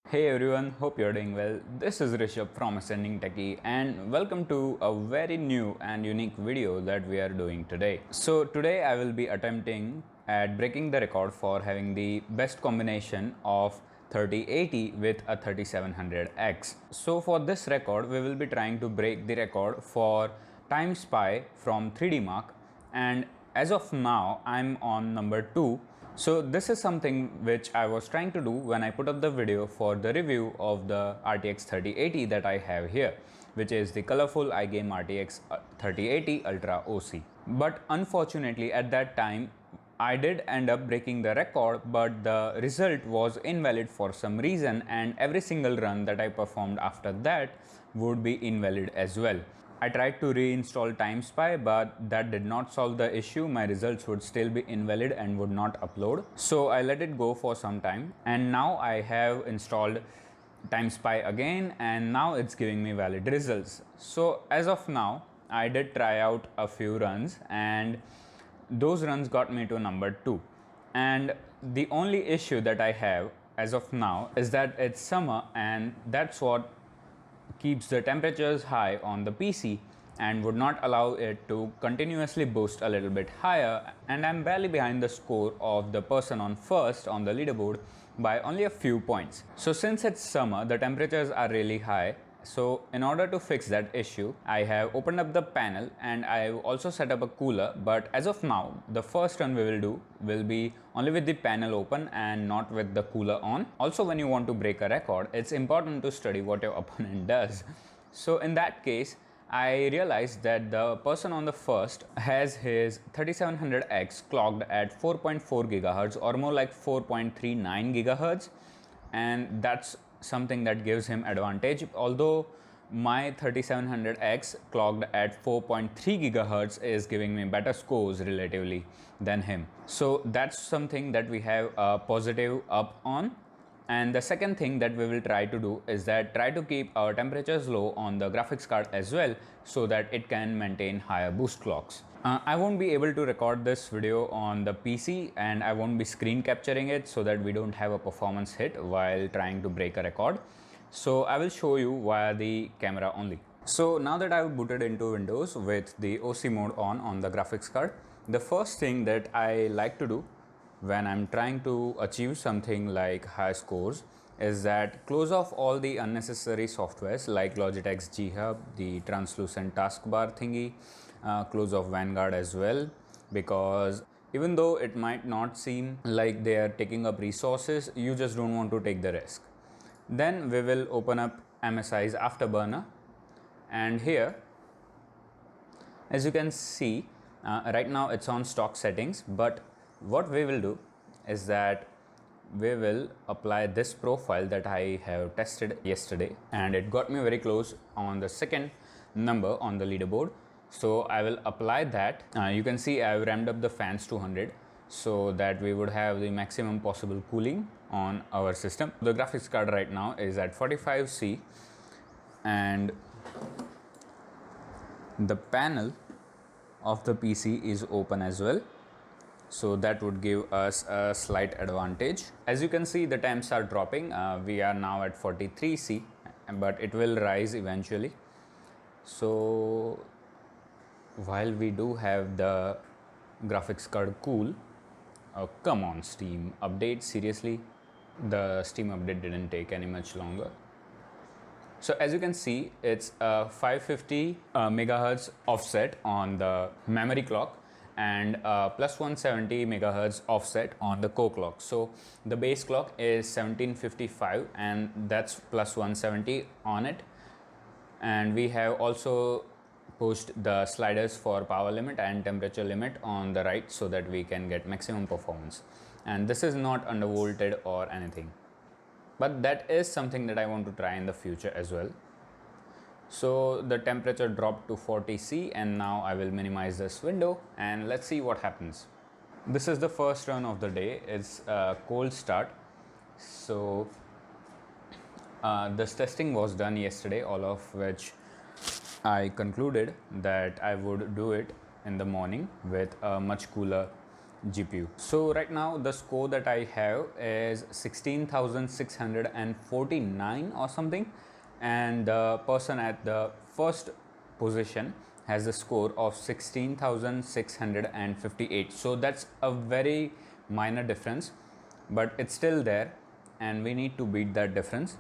Hey everyone, hope you're doing well. This is Rishabh from Ascending Techie and welcome to a very new and unique video that we are doing today. So today I will be attempting at breaking the record for having the best combination of 3080 with a 3700X. So for this record we will be trying to break the record for time spy from 3D Mark, and as of now I'm on number 2. So this is something which I was trying to do when I put up the video for the review of the RTX 3080 that I have here, which is the colorful iGame RTX 3080 Ultra OC. But unfortunately at that time I did end up breaking the record, but the result was invalid for some reason, and every single run that I performed after that would be invalid as well. I tried to reinstall TimeSpy, but that did not solve the issue. My results would still be invalid and would not upload. So I let it go for some time, and now I have installed TimeSpy again, and now it's giving me valid results. So as of now, I did try out a few runs, and those runs got me to number 2. And the only issue that I have as of now is that it's summer, and that's what keeps the temperatures high on the PC and would not allow it to continuously boost a little bit higher, and I'm barely behind the score of the person on first on the leaderboard by only a few points. So since it's summer, the temperatures are really high. So in order to fix that issue, I have opened up the panel and I've also set up a cooler, but as of now, the first run we will do will be only with the panel open and not with the cooler on. Also, when you want to break a record, it's important to study what your opponent does. So in that case, I realized that the person on the first has his 3700X clocked at 4.4 GHz or more like 4.39 GHz, and that's something that gives him advantage, although my 3700X clocked at 4.3 GHz is giving me better scores relatively than him. So that's something that we have a positive up on. And the second thing that we will try to do is that try to keep our temperatures low on the graphics card as well, so that it can maintain higher boost clocks. I won't be able to record this video on the PC, and I won't be screen capturing it so that we don't have a performance hit while trying to break a record. So I will show you via the camera only. So now that I've booted into Windows with the OC mode on the graphics card, the first thing that I like to do when I'm trying to achieve something like high scores is that close off all the unnecessary softwares like Logitech's G Hub, the translucent taskbar thingy, close off Vanguard as well, because even though it might not seem like they are taking up resources, you just don't want to take the risk. Then we will open up MSI's Afterburner, and here as you can see right now it's on stock settings, but what we will do is that we will apply this profile that I have tested yesterday, and it got me very close on the second number on the leaderboard. So I will apply that. You can see I have ramped up the fans to 100 so that we would have the maximum possible cooling on our system. The graphics card right now is at 45C, and the panel of the PC is open as well, so that would give us a slight advantage. As you can see, the temps are dropping. We are now at 43C, but it will rise eventually. So while we do have the graphics card cool, come on Steam update, seriously, the Steam update didn't take any much longer. So as you can see, it's a 550 megahertz offset on the memory clock and plus 170 megahertz offset on the core clock. So the base clock is 1755 and that's plus 170 on it, and we have also pushed the sliders for power limit and temperature limit on the right so that we can get maximum performance. And this is not undervolted or anything, but that is something that I want to try in the future as well. So the temperature dropped to 40C, and now I will minimize this window and let's see what happens. This is the first run of the day. It's a cold start. So this testing was done yesterday, all of which I concluded that I would do it in the morning with a much cooler GPU. So right now the score that I have is 16,649 or something, and the person at the first position has a score of 16,658. So that's a very minor difference, but it's still there and we need to beat that difference.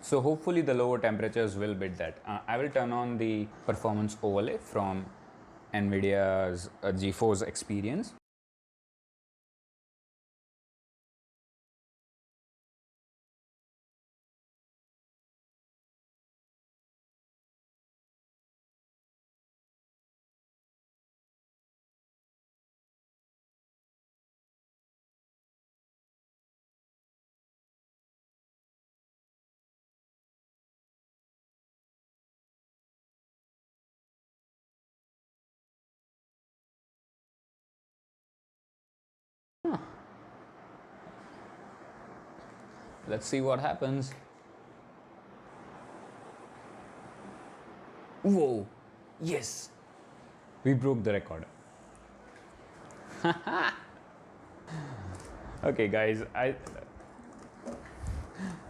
So hopefully the lower temperatures will beat that. I will turn on the performance overlay from NVIDIA's GeForce Experience. Let's see what happens. Whoa, yes, we broke the record. Okay guys,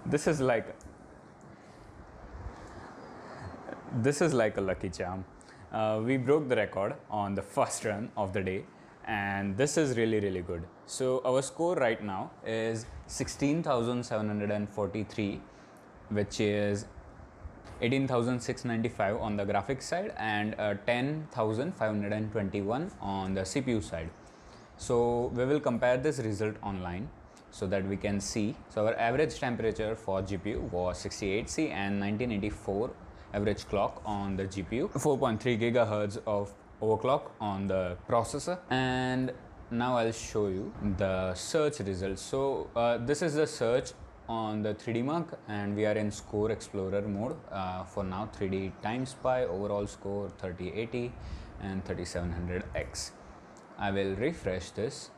this is like a lucky charm. We broke the record on the first run of the day, and this is really good. So our score right now is 16,743, which is 18,695 on the graphics side and 10,521 on the CPU side. So we will compare this result online so that we can see. So our average temperature for GPU was 68C and 1984 average clock on the GPU, 4.3 gigahertz of overclock on the processor. And now I'll show you the search results. So this is the search on the 3D Mark, and we are in Score Explorer mode for now. 3D times pi, overall score 3080 and 3700X. I will refresh this,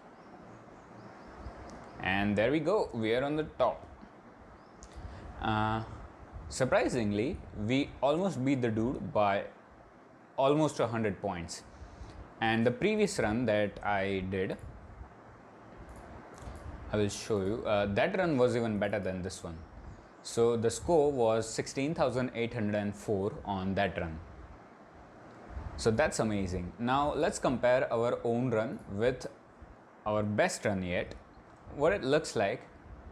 and there we go, we are on the top. Surprisingly, we almost beat the dude by almost 100 points. And the previous run that I did, I will show you, that run was even better than this one. So the score was 16,804 on that run. So that's amazing. Now let's compare our own run with our best run yet. What it looks like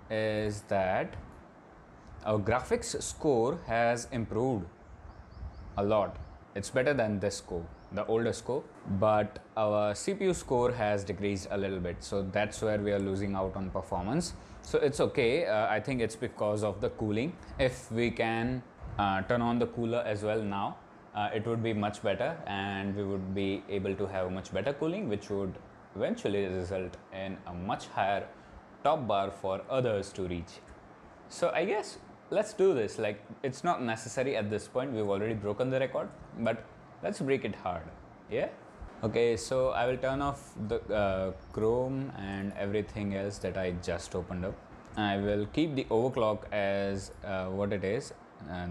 is that our graphics score has improved a lot. It's better than this score, the older score, but our CPU score has decreased a little bit. So that's where we are losing out on performance. So it's okay. I think it's because of the cooling. If we can turn on the cooler as well now, it would be much better, and we would be able to have much better cooling, which would eventually result in a much higher top bar for others to reach. So I guess let's do this. Like, it's not necessary at this point, we've already broken the record, but let's break it hard. Yeah. Okay, so I will turn off the Chrome and everything else that I just opened up. I will keep the overclock as what it is,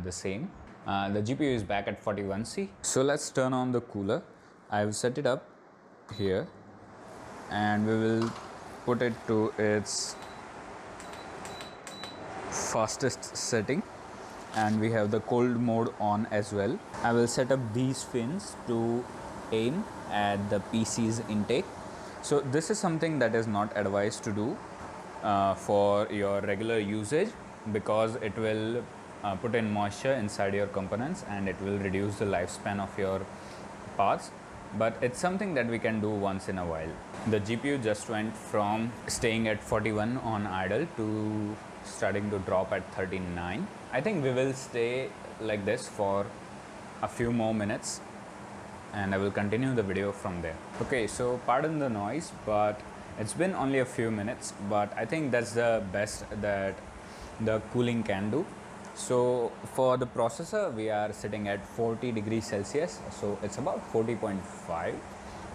the same. The GPU is back at 41C. So let's turn on the cooler. I will set it up here, and we will put it to its fastest setting, and we have the cold mode on as well. I will set up these fins to aim at the PC's intake. So this is something that is not advised to do for your regular usage, because it will put in moisture inside your components and it will reduce the lifespan of your parts. But it's something that we can do once in a while. The GPU just went from staying at 41 on idle to starting to drop at 39. I think we will stay like this for a few more minutes, and I will continue the video from there. Okay, so pardon the noise, but it's been only a few minutes, but I think that's the best that the cooling can do. So for the processor, we are sitting at 40 degrees Celsius, so it's about 40.5,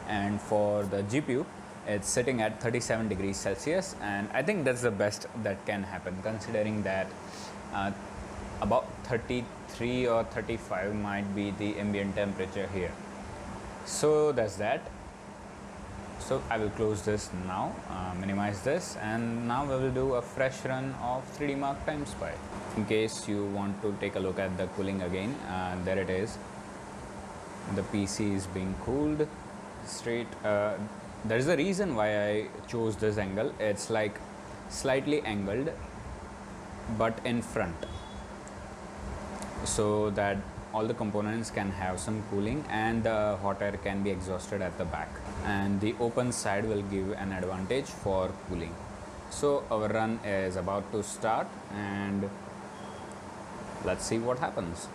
and for the GPU, it's sitting at 37 degrees Celsius, and I think that's the best that can happen, considering that about 33 or 35 might be the ambient temperature here. So that's that. So I will close this now, minimize this, and now we will do a fresh run of 3D Mark Time Spy. In case you want to take a look at the cooling again, there it is. The PC is being cooled straight. There is a reason why I chose this angle. It's like slightly angled but in front, so that all the components can have some cooling and the hot air can be exhausted at the back, and the open side will give an advantage for cooling. So our run is about to start, and let's see what happens.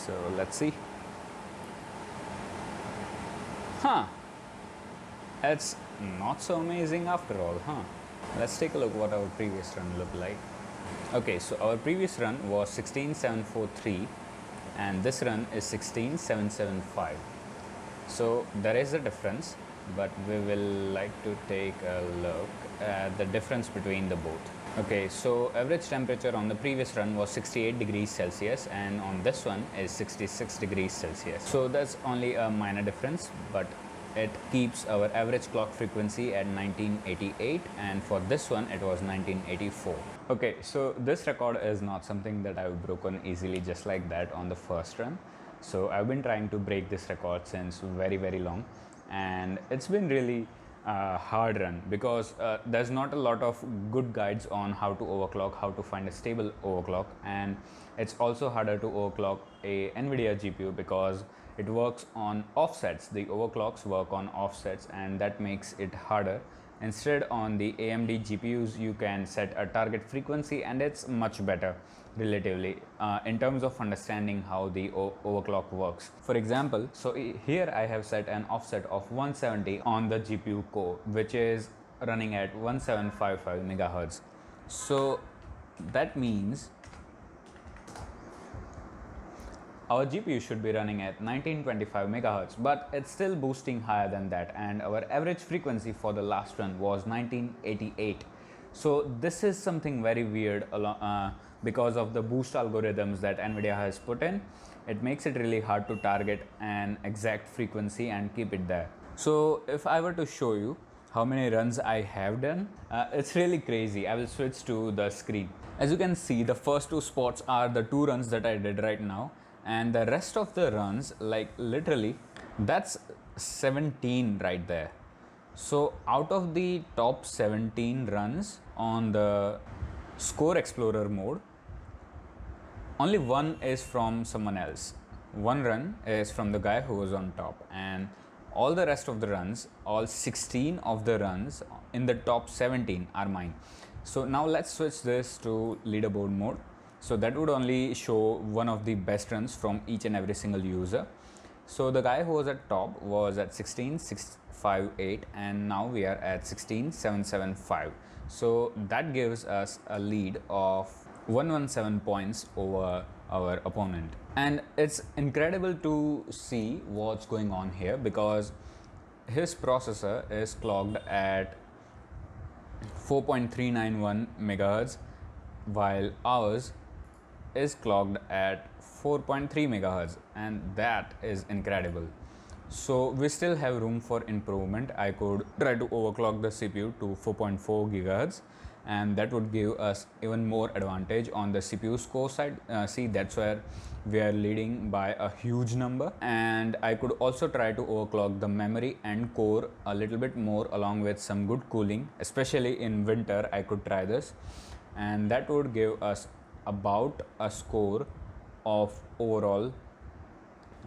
So let's see. It's not so amazing after all, Let's take a look what our previous run looked like. Okay, so our previous run was 16743 and this run is 16775. So there is a difference, but we will like to take a look at the difference between the both. Okay, so average temperature on the previous run was 68 degrees Celsius and on this one is 66 degrees Celsius. So that's only a minor difference, but it keeps our average clock frequency at 1988, and for this one it was 1984. Okay, so this record is not something that I've broken easily just like that on the first run. So I've been trying to break this record since very long, and it's been really hard run because there's not a lot of good guides on how to overclock, how to find a stable overclock, and it's also harder to overclock a NVIDIA GPU because it works on offsets. The overclocks work on offsets, and that makes it harder. Instead, on the AMD GPUs you can set a target frequency and it's much better relatively in terms of understanding how the overclock works. For example, so here I have set an offset of 170 on the GPU core, which is running at 1755 megahertz. So that means our GPU should be running at 1925 megahertz, but it's still boosting higher than that, and our average frequency for the last run was 1988. So this is something very weird because of the boost algorithms that NVIDIA has put in. It makes it really hard to target an exact frequency and keep it there. So if I were to show you how many runs I have done, it's really crazy. I will switch to the screen. As you can see, the first two spots are the 2 runs that I did right now, and the rest of the runs, like literally that's 17 right there. So out of the top 17 runs on the score explorer mode, only one is from someone else. One run is from the guy who was on top, and all the rest of the runs, all 16 of the runs in the top 17 are mine. So now let's switch this to leaderboard mode. So that would only show one of the best runs from each and every single user. So the guy who was at top was at 16658 and now we are at 16775. So that gives us a lead of 117 points over our opponent. And it's incredible to see what's going on here because his processor is clocked at 4.391 megahertz while ours is clocked at 4.3 megahertz, and that is incredible. So we still have room for improvement. I could try to overclock the CPU to 4.4 gigahertz, and that would give us even more advantage on the CPU score side. See, that's where we are leading by a huge number. And I could also try to overclock the memory and core a little bit more along with some good cooling, especially in winter. I could try this, and that would give us about a score of overall,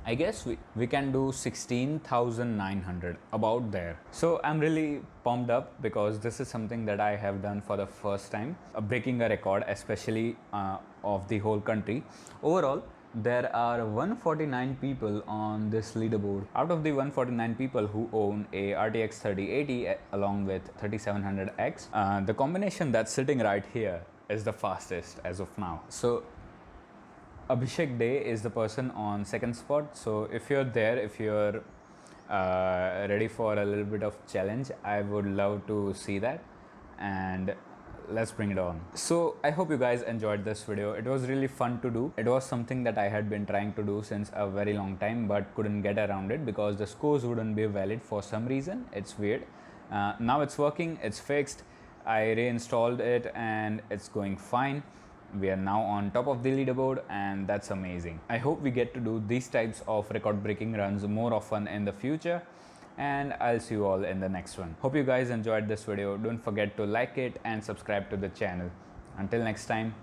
I guess we can do 16,900, about there. So I'm really pumped up because this is something that I have done for the first time, breaking a record, especially of the whole country. Overall, there are 149 people on this leaderboard. Out of the 149 people who own a RTX 3080 along with 3700X, the combination that's sitting right here is the fastest as of now. So Abhishek Day is the person on second spot. So if you're there, if you're ready for a little bit of challenge, I would love to see that, and let's bring it on. So I hope you guys enjoyed this video. It was really fun to do. It was something that I had been trying to do since a very long time but couldn't get around it because the scores wouldn't be valid for some reason. It's weird. Now it's working, it's fixed. I reinstalled it and it's going fine. We are now on top of the leaderboard, and that's amazing. I hope we get to do these types of record breaking runs more often in the future, and I'll see you all in the next one. Hope you guys enjoyed this video. Don't forget to like it and subscribe to the channel. Until next time,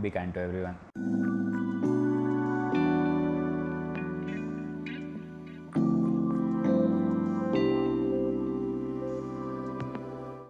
be kind to everyone.